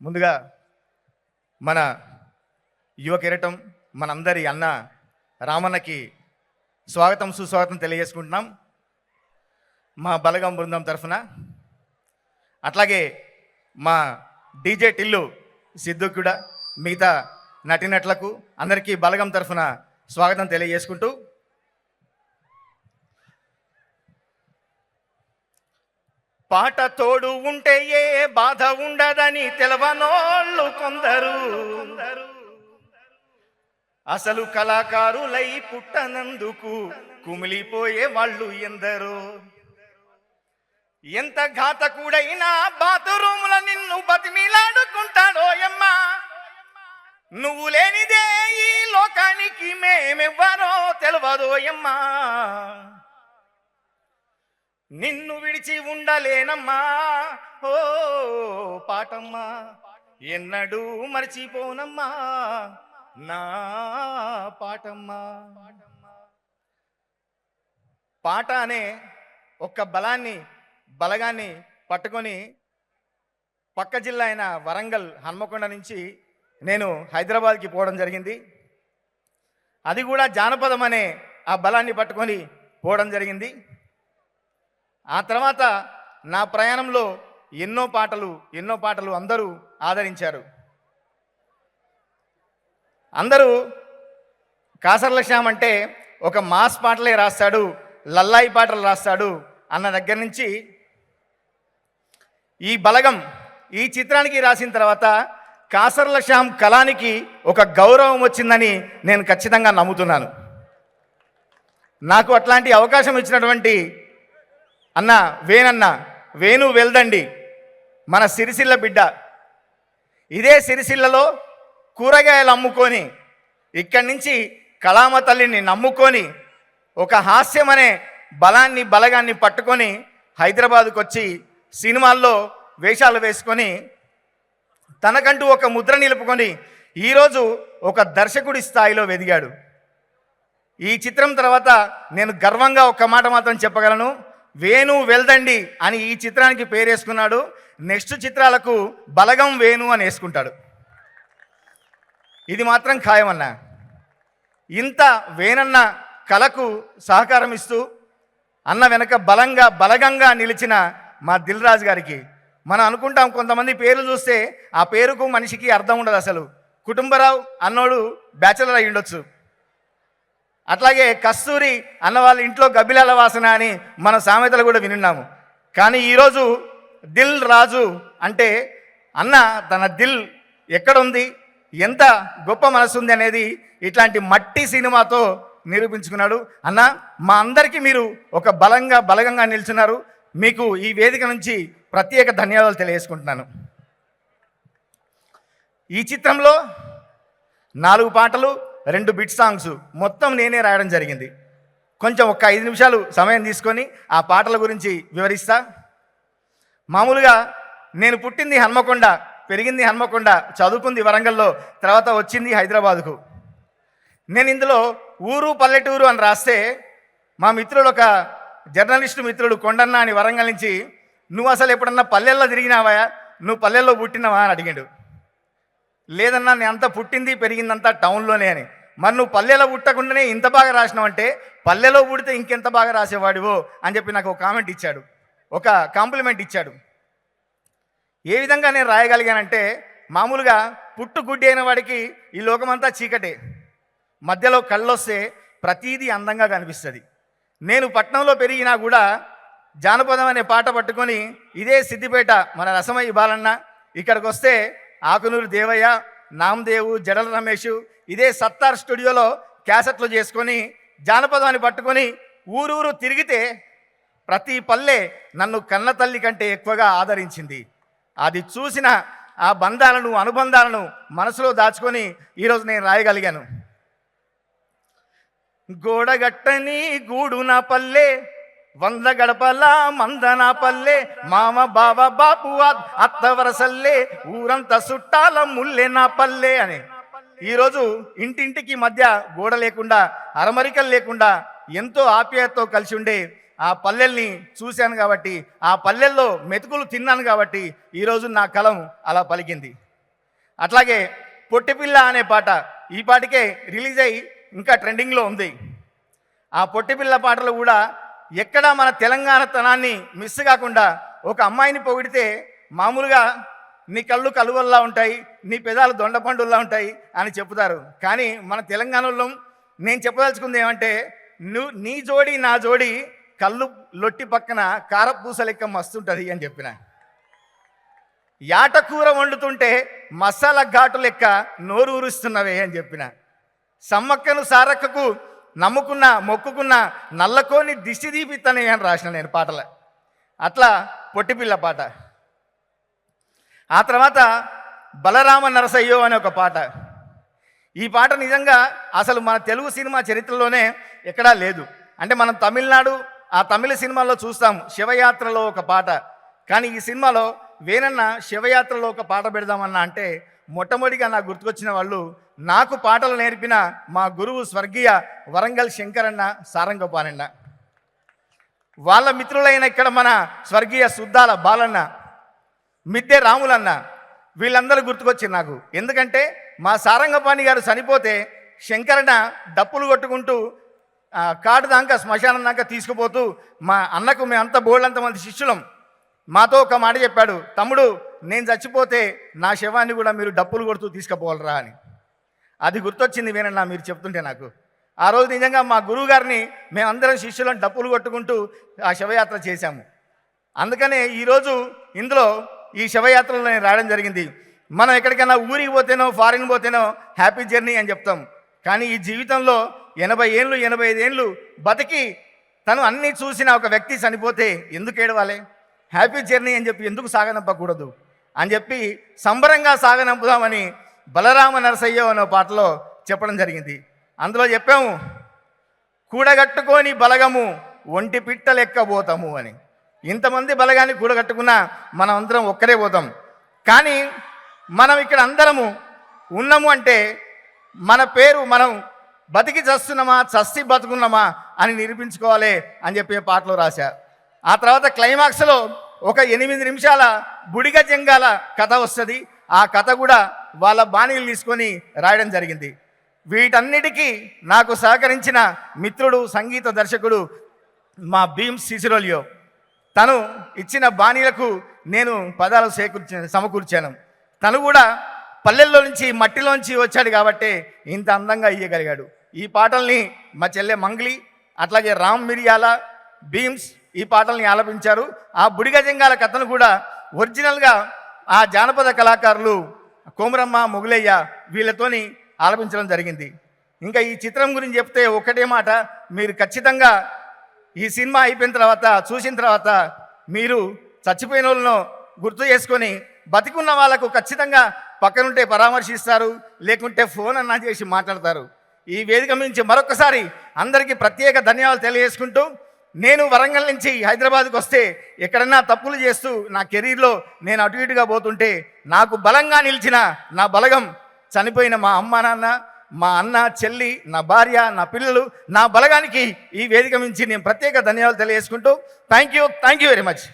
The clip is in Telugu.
ముందుగా మన యువ కిరీటం మనందరి అన్న రామన్నకి స్వాగతం సుస్వాగతం తెలియజేసుకుంటున్నాం మా బలగం బృందం తరఫున. అట్లాగే మా డీజే టిల్లు సిద్ధు కూడా మిగతా నటినట్లకు అందరికీ బలగం తరఫున స్వాగతం తెలియజేసుకుంటూ, పాట తోడు ఉంటే ఏ బాధ ఉండదని తెలవనోళ్ళు కొందరు, అసలు కళాకారులై పుట్టనందుకు కుమిలిపోయే వాళ్ళు ఎందరో. ఎంత ఘాతకుడైనా బాతురూముల నిన్ను బతిమిలాడుకుంటాడోయమ్మా, నువ్వు లేనిదే ఈ లోకానికి మేమెవ్వరో తెలవదోయమ్మా. నిన్ను విడిచి ఉండలేనమ్మా ఓ పాటమ్మా, ఎన్నడూ మర్చిపోనమ్మా నా పాటమ్మా. పాట అనే ఒక్క బలగాన్ని పట్టుకొని పక్క జిల్లా అయిన వరంగల్ హన్మకొండ నుంచి నేను హైదరాబాద్కి పోవడం జరిగింది. అది కూడా జానపదం అనే ఆ బలాన్ని పట్టుకొని పోవడం జరిగింది. ఆ తర్వాత నా ప్రయాణంలో ఎన్నో పాటలు అందరూ ఆదరించారు. అందరూ కాసర్ల శ్యామ్ అంటే ఒక మాస్ పాటలే రాస్తాడు, లల్లాయి పాటలు రాస్తాడు అన్న దగ్గర నుంచి ఈ బలగం ఈ చిత్రానికి రాసిన తర్వాత కాసర్ల శ్యామ్ కళానికి ఒక గౌరవం వచ్చిందని నేను ఖచ్చితంగా నమ్ముతున్నాను. నాకు అట్లాంటి అవకాశం ఇచ్చినటువంటి అన్న వేణు వెల్దండి మన సిరిసిల్ల బిడ్డ. ఇదే సిరిసిల్లలో కూరగాయలు అమ్ముకొని ఇక్కడి నుంచి కళామ తల్లిని నమ్ముకొని ఒక హాస్యం అనే బలగాన్ని పట్టుకొని హైదరాబాద్కు వచ్చి సినిమాల్లో వేషాలు వేసుకొని తనకంటూ ఒక ముద్ర నిలుపుకొని ఈరోజు ఒక దర్శకుడి స్థాయిలో ఎదిగాడు. ఈ చిత్రం తర్వాత నేను గర్వంగా ఒక్క మాట మాత్రం చెప్పగలను, వేణు వెల్దండి అని ఈ చిత్రానికి పేరేసుకున్నాడు. నెక్స్ట్ చిత్రాలకు బలగం వేణు అని వేసుకుంటాడు. ఇది మాత్రం ఖాయమన్నా. ఇంత వేణన్న కళకు సహకారం ఇస్తూ అన్న వెనక బలగంగా నిలిచిన మా దిల్ రాజు గారికి మనం అనుకుంటాం, కొంతమంది పేర్లు చూస్తే ఆ పేరుకు మనిషికి అర్థం ఉండదు. అసలు కుటుంబరావు అన్నోడు బ్యాచిలర్ అయి ఉండొచ్చు, అట్లాగే కస్తూరి అన్న వాళ్ళ ఇంట్లో గబ్బిలాల వాసన అని మన సామెతలు కూడా వినున్నాము. కానీ ఈరోజు దిల్ రాజు అంటే అన్న తన దిల్ ఎక్కడుంది, ఎంత గొప్ప మనసు ఉంది అనేది ఇట్లాంటి మట్టి సినిమాతో నిరూపించుకున్నాడు. అన్న మా అందరికీ మీరు ఒక బలగంగా నిల్చున్నారు. మీకు ఈ వేదిక నుంచి ప్రత్యేక ధన్యవాదాలు తెలియజేసుకుంటున్నాను. ఈ చిత్రంలో 4 పాటలు 2 బిట్ సాంగ్స్ మొత్తం నేనే రాయడం జరిగింది. కొంచెం ఒక 5 నిమిషాలు సమయం తీసుకొని ఆ పాటల గురించి వివరిస్తా. మామూలుగా నేను పుట్టింది హన్మకొండ, పెరిగింది హన్మకొండ, చదువుకుంది వరంగల్లో, తర్వాత వచ్చింది హైదరాబాదుకు. నేను ఇందులో ఊరు పల్లెటూరు అని రాస్తే మా మిత్రుడు, ఒక జర్నలిస్టు మిత్రుడు కొండన్న అని వరంగల్ నుంచి, నువ్వు అసలు ఎప్పుడన్నా పల్లెల్లో తిరిగినావా, నువ్వు పల్లెల్లో పుట్టినావా అని అడిగాడు. లేదన్నా నేను అంతా పుట్టింది పెరిగిందంతా టౌన్లోనే అని. మరి నువ్వు పల్లెలో పుట్టకుండానే ఇంత బాగా రాసినావంటే పల్లెలో పుడితే ఇంకెంత బాగా రాసేవాడివో అని చెప్పి నాకు ఒక కామెంట్ ఇచ్చాడు, ఒక కాంప్లిమెంట్ ఇచ్చాడు. ఏ విధంగా నేను రాయగలిగానంటే, మామూలుగా పుట్టు గుడ్డి అయిన వాడికి ఈ లోకమంతా చీకటే, మధ్యలో కళ్ళొస్తే ప్రతీదీ అందంగా కనిపిస్తుంది. నేను పట్నంలో పెరిగినా కూడా జానపదం అనే పాట పట్టుకొని ఇదే సిద్దిపేట మన రసమయ్య బాలన్న, ఇక్కడికి వస్తే ఆకునూరు దేవయ్య, నామదేవు, జడల రమేష్, ఇదే సత్తార్ స్టూడియోలో క్యాసెట్లు చేసుకొని జానపదాన్ని పట్టుకొని ఊరూరు తిరిగితే ప్రతి పల్లె నన్ను కన్న తల్లి కంటే ఎక్కువగా ఆదరించింది. అది చూసిన ఆ అనుబంధాలను మనసులో దాచుకొని ఈరోజు నేను రాయగలిగాను. గోడగట్టని గూడు నా పల్లె, 100 గడపల మంద నా పల్లె, మామ బావ బాపు అత్త వరసల్లే, ఊరంతా చుట్టాల ముల్లె నా పల్లె అని ఈరోజు ఇంటింటికి మధ్య గోడ లేకుండా, అరమరికలు లేకుండా ఎంతో ఆప్యాయతతో కలిసి ఉండే ఆ పల్లెల్ని చూశాను కాబట్టి, ఆ పల్లెల్లో మెతుకులు తిన్నాను కాబట్టి ఈరోజు నా కలం అలా పలికింది. అట్లాగే పొట్టిపిల్ల అనే పాట ఈ పాటకే రిలీజ్ అయ్యి ఇంకా ట్రెండింగ్లో ఉంది. ఆ పొట్టిపిల్ల పాటలు కూడా ఎక్కడా మన తెలంగాణ తనాన్ని మిస్ కాకుండా ఒక అమ్మాయిని పొగిడితే మామూలుగా నీ కళ్ళు కలువల్లా ఉంటాయి, నీ పెదాలు దొండపండుల్లా ఉంటాయి అని చెప్తారు. కానీ మన తెలంగాణలో నేను చెప్పదలుచుకుంది ఏమంటే, నీ జోడి నా జోడి కళ్ళు లొట్టి పక్కన కారపూస లెక్క మస్తుంటుంది అని చెప్పిన. యాటకూర వండుతుంటే మసాలా ఘాటు లెక్క నోరు ఊరుస్తున్నవే అని చెప్పిన. సమ్మక్కను సారక్కకు నమ్ముకున్న మొక్కుకున్న నల్లకోని దిష్టి దీపిత్తనే అని రాసిన నేను పాటల. అట్లా పొట్టిపిల్ల పాట. ఆ తర్వాత బలరామ నరసయ్యో అనే ఒక పాట. ఈ పాట నిజంగా అసలు మన తెలుగు సినిమా చరిత్రలోనే ఎక్కడా లేదు. అంటే మనం తమిళనాడు ఆ తమిళ సినిమాల్లో చూస్తాం శివయాత్రలో ఒక పాట. కానీ ఈ సినిమాలో వేనన్న శివయాత్రలో ఒక పాట పెడదామన్నా అంటే మొట్టమొదటిగా నాకు గుర్తుకొచ్చిన వాళ్ళు నాకు పాటలు నేర్పిన మా గురువు స్వర్గీయ వరంగల్ శంకరన్న, సారంగపానన్న. వాళ్ళ మిత్రులైన ఇక్కడ మన స్వర్గీయ సుద్దాల బాలన్న, మిద్దె రాములన్న, వీళ్ళందరూ గుర్తుకొచ్చింది నాకు. ఎందుకంటే మా సారంగపాణి గారు చనిపోతే శంకరన్న డప్పులు కొట్టుకుంటూ కాడు దాకా శ్మశానం దాకా తీసుకుపోతూ మా అన్నకు మేమంతా బోళ్ళంతమంది శిష్యులం మాతో ఒక మాట చెప్పాడు, తమ్ముడు నేను చచ్చిపోతే నా శవాన్ని కూడా మీరు డప్పులు కొడుతూ తీసుకుపోవాలరా అని. అది గుర్తొచ్చింది వేనన్నా మీరు చెప్తుంటే నాకు. ఆ రోజు నిజంగా మా గురువు గారిని మేమందరం శిష్యులను డప్పులు కొట్టుకుంటూ ఆ శవయాత్ర చేశాము. అందుకనే ఈరోజు ఇందులో ఈ శవయాత్రలో నేను రావడం జరిగింది. మనం ఎక్కడికైనా ఊరికి పోతేనో ఫారిన్ పోతేనో హ్యాపీ జర్నీ అని చెప్తాం. కానీ ఈ జీవితంలో 80 ఏళ్ళు 85 ఏళ్ళు బతికి తను అన్నీ చూసిన ఒక వ్యక్తి చనిపోతే ఎందుకు ఏడవాలి? హ్యాపీ జర్నీ అని చెప్పి ఎందుకు సాగనంపకూడదు అని చెప్పి సంబరంగా సాగనంపుదామని బలరామ నరసయ్య అనే పాటలో చెప్పడం జరిగింది. అందులో చెప్పాము, కూడగట్టుకొని బలగము ఒంటి పిట్ట లెక్క పోతాము అని. ఇంతమంది బలగాన్ని కూడగట్టుకున్నా మనం అందరం ఒక్కరే పోతాం. కానీ మనం ఇక్కడ అందరము ఉన్నాము అంటే మన పేరు మనం బతికి చస్తున్నామా చస్తి బతుకున్నామా అని నిరూపించుకోవాలి అని చెప్పే పాటలో రాశా. ఆ తర్వాత క్లైమాక్స్లో ఒక 8 నిమిషాల బుడిగ జంగాల కథ వస్తుంది. ఆ కథ కూడా వాళ్ళ బాణీలు తీసుకొని రాయడం జరిగింది. వీటన్నిటికీ నాకు సహకరించిన మిత్రుడు సంగీత దర్శకుడు మా భీమ్స్ సిసిరోలియో. తను ఇచ్చిన బాణీలకు నేను పదాలు సమకూర్చాను. తను కూడా పల్లెల్లో నుంచి మట్టిలోంచి వచ్చాడు కాబట్టి ఇంత అందంగా ఇయ్యగలిగాడు. ఈ పాటల్ని మా చెల్లె మంగ్లీ అట్లాగే రామ్ మిరియాల భీమ్స్ ఈ పాటల్ని ఆలపించారు. ఆ బుడిగజంగాల కథను కూడా ఒరిజినల్గా ఆ జానపద కళాకారులు కోమరమ్మ మొగులయ్య వీళ్ళతోని ఆలపించడం జరిగింది. ఇంకా ఈ చిత్రం గురించి చెప్తే ఒకటే మాట, మీరు ఖచ్చితంగా ఈ సినిమా అయిపోయిన తర్వాత చూసిన తర్వాత మీరు చచ్చిపోయిన వాళ్ళను గుర్తు చేసుకొని బతికున్న వాళ్ళకు ఖచ్చితంగా పక్కనుంటే పరామర్శిస్తారు, లేకుంటే ఫోన్ అన్నా చేసి మాట్లాడతారు. ఈ వేదిక నుంచి మరొకసారి అందరికీ ప్రత్యేక ధన్యవాదాలు తెలియజేసుకుంటూ, నేను వరంగల్ నుంచి హైదరాబాద్కి వస్తే ఎక్కడన్నా తప్పులు చేస్తూ నా కెరీర్లో నేను అటు ఇటుగా పోతుంటే నాకు బలంగా నిలిచిన నా బలగం చనిపోయిన మా అమ్మ నాన్న, మా అన్న చెల్లి, నా భార్య, నా పిల్లలు, నా బలగానికి ఈ వేదిక నుంచి నేను ప్రత్యేక ధన్యవాదాలు తెలియజేసుకుంటూ థ్యాంక్ యూ వెరీ మచ్.